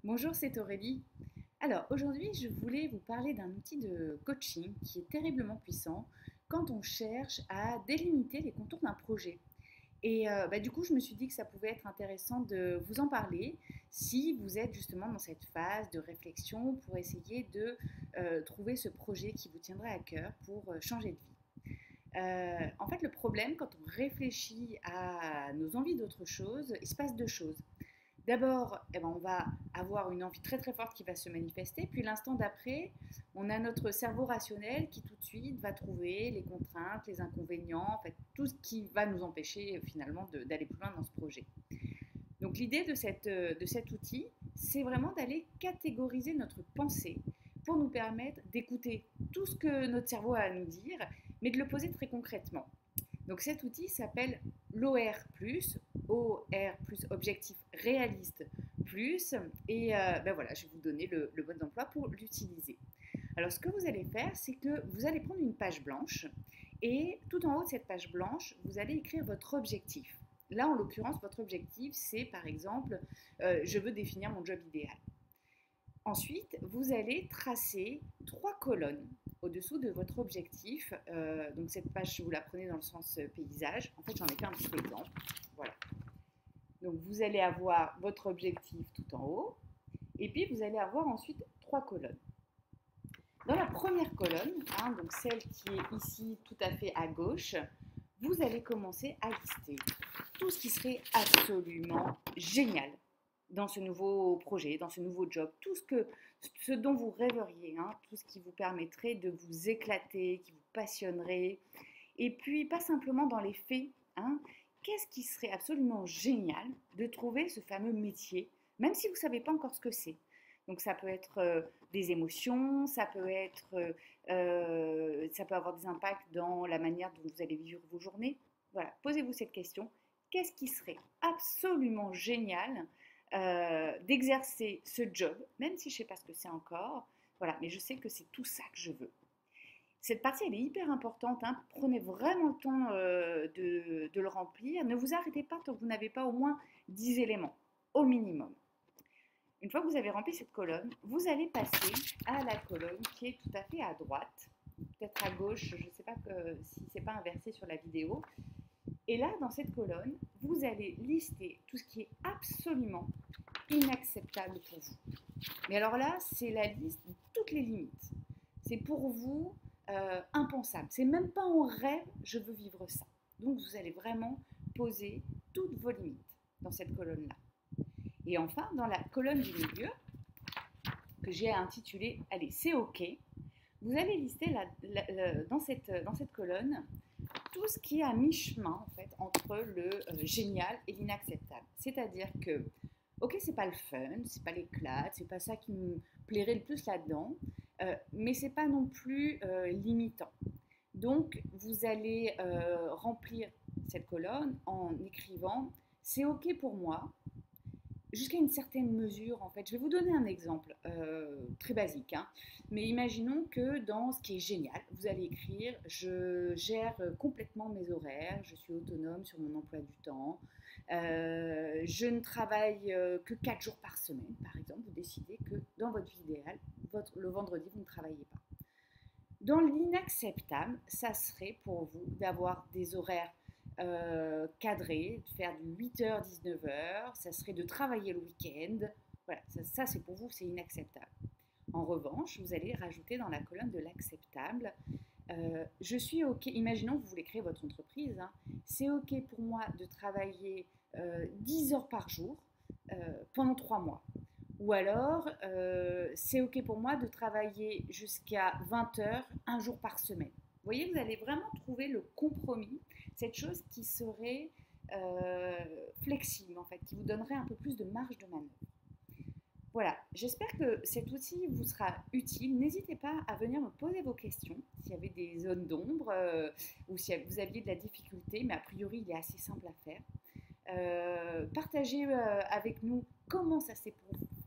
Bonjour, c'est Aurélie. Alors aujourd'hui, je voulais vous parler d'un outil de coaching qui est terriblement puissant quand on cherche à délimiter les contours d'un projet. Du coup, je me suis dit que ça pouvait être intéressant de vous en parler si vous êtes justement dans cette phase de réflexion pour essayer de trouver ce projet qui vous tiendrait à cœur pour changer de vie. En fait, le problème, quand on réfléchit à nos envies d'autre chose, il se passe deux choses. D'abord, on va avoir une envie très très forte qui va se manifester, puis l'instant d'après, on a notre cerveau rationnel qui tout de suite va trouver les contraintes, les inconvénients, en fait tout ce qui va nous empêcher finalement d'aller plus loin dans ce projet. Donc l'idée de cet outil, c'est vraiment d'aller catégoriser notre pensée pour nous permettre d'écouter tout ce que notre cerveau a à nous dire, mais de le poser très concrètement. Donc cet outil s'appelle l'OR+, OR plus objectif réaliste plus, voilà, je vais vous donner le mode d'emploi pour l'utiliser. Alors ce que vous allez faire, c'est que vous allez prendre une page blanche et tout en haut de cette page blanche, vous allez écrire votre objectif. Là, en l'occurrence, votre objectif, c'est par exemple, je veux définir mon job idéal. Ensuite, vous allez tracer trois colonnes au-dessous de votre objectif. Donc cette page, vous la prenez dans le sens paysage. En fait, j'en ai fait un petit exemple. Voilà. Donc vous allez avoir votre objectif tout en haut. Et puis vous allez avoir ensuite trois colonnes. Dans la première colonne, donc celle qui est ici tout à fait à gauche, vous allez commencer à lister tout ce qui serait absolument génial dans ce nouveau projet, dans ce nouveau job, ce dont vous rêveriez, tout ce qui vous permettrait de vous éclater, qui vous passionnerait. Et puis, pas simplement dans les faits, qu'est-ce qui serait absolument génial de trouver ce fameux métier, même si vous ne savez pas encore ce que c'est. Donc ça peut être des émotions, ça peut avoir des impacts dans la manière dont vous allez vivre vos journées. Voilà, posez-vous cette question. Qu'est-ce qui serait absolument génial d'exercer ce job, même si je ne sais pas ce que c'est encore, voilà, mais je sais que c'est tout ça que je veux. Cette partie, elle est hyper importante, prenez vraiment le temps de le remplir, ne vous arrêtez pas tant que vous n'avez pas au moins 10 éléments, au minimum. Une fois que vous avez rempli cette colonne, vous allez passer à la colonne qui est tout à fait à droite, peut-être à gauche, je ne sais pas si ce n'est pas inversé sur la vidéo. Et là, dans cette colonne, vous allez lister tout ce qui est absolument inacceptable pour vous. Mais alors là, c'est la liste de toutes les limites. C'est pour vous impensable. C'est même pas en rêve, je veux vivre ça. Donc vous allez vraiment poser toutes vos limites dans cette colonne-là. Et enfin, dans la colonne du milieu, que j'ai intitulée « Allez, c'est OK », vous allez lister dans cette colonne tout ce qui est à mi-chemin en fait, entre le génial et l'inacceptable. C'est-à-dire que, ok, c'est pas le fun, c'est pas l'éclat, c'est pas ça qui me plairait le plus là-dedans, mais c'est pas non plus limitant. Donc, vous allez remplir cette colonne en écrivant c'est ok pour moi, jusqu'à une certaine mesure, en fait. Je vais vous donner un exemple très basique, mais imaginons que dans ce qui est génial, vous allez écrire « Je gère complètement mes horaires, je suis autonome sur mon emploi du temps, je ne travaille que 4 jours par semaine, par exemple. » Vous décidez que dans votre vie idéale, le vendredi, vous ne travaillez pas. Dans l'inacceptable, ça serait pour vous d'avoir des horaires cadré, de faire du 8h, 19h, ça serait de travailler le week-end. Voilà, ça c'est pour vous, c'est inacceptable. En revanche, vous allez rajouter dans la colonne de l'acceptable, je suis OK, imaginons que vous voulez créer votre entreprise, c'est OK pour moi de travailler 10 heures par jour pendant 3 mois. Ou alors, c'est OK pour moi de travailler jusqu'à 20 heures, un jour par semaine. Vous voyez, vous allez vraiment trouver le compromis, cette chose qui serait flexible, en fait, qui vous donnerait un peu plus de marge de manœuvre. Voilà, j'espère que cet outil vous sera utile. N'hésitez pas à venir me poser vos questions, s'il y avait des zones d'ombre ou si vous aviez de la difficulté, mais a priori, il est assez simple à faire. Partagez avec nous comment ça s'est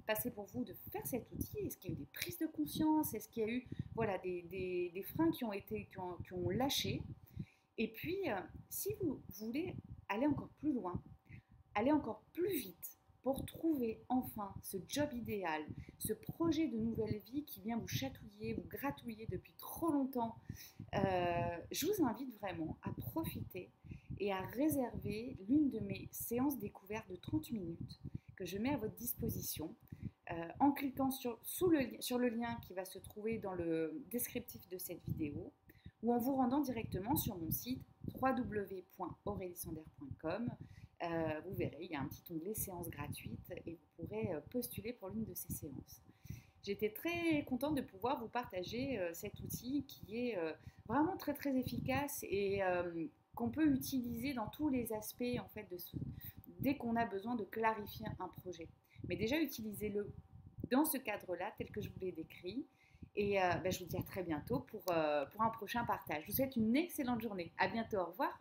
passé pour vous de faire cet outil. Est-ce qu'il y a eu des prises de conscience? Est-ce qu'il y a eu des freins qui ont lâché? Et puis, si vous voulez aller encore plus loin, aller encore plus vite, pour trouver enfin ce job idéal, ce projet de nouvelle vie qui vient vous chatouiller, vous gratouiller depuis trop longtemps, je vous invite vraiment à profiter et à réserver l'une de mes séances découvertes de 30 minutes que je mets à votre disposition en cliquant sur le lien qui va se trouver dans le descriptif de cette vidéo ou en vous rendant directement sur mon site www.auréliesanders.com. Vous verrez, il y a un petit onglet séances gratuites et vous pourrez postuler pour l'une de ces séances. J'étais très contente de pouvoir vous partager cet outil qui est vraiment très très efficace et qu'on peut utiliser dans tous les aspects en fait dès qu'on a besoin de clarifier un projet. Mais déjà utilisez-le dans ce cadre-là tel que je vous l'ai décrit. Et je vous dis à très bientôt pour un prochain partage. Je vous souhaite une excellente journée. À bientôt. Au revoir.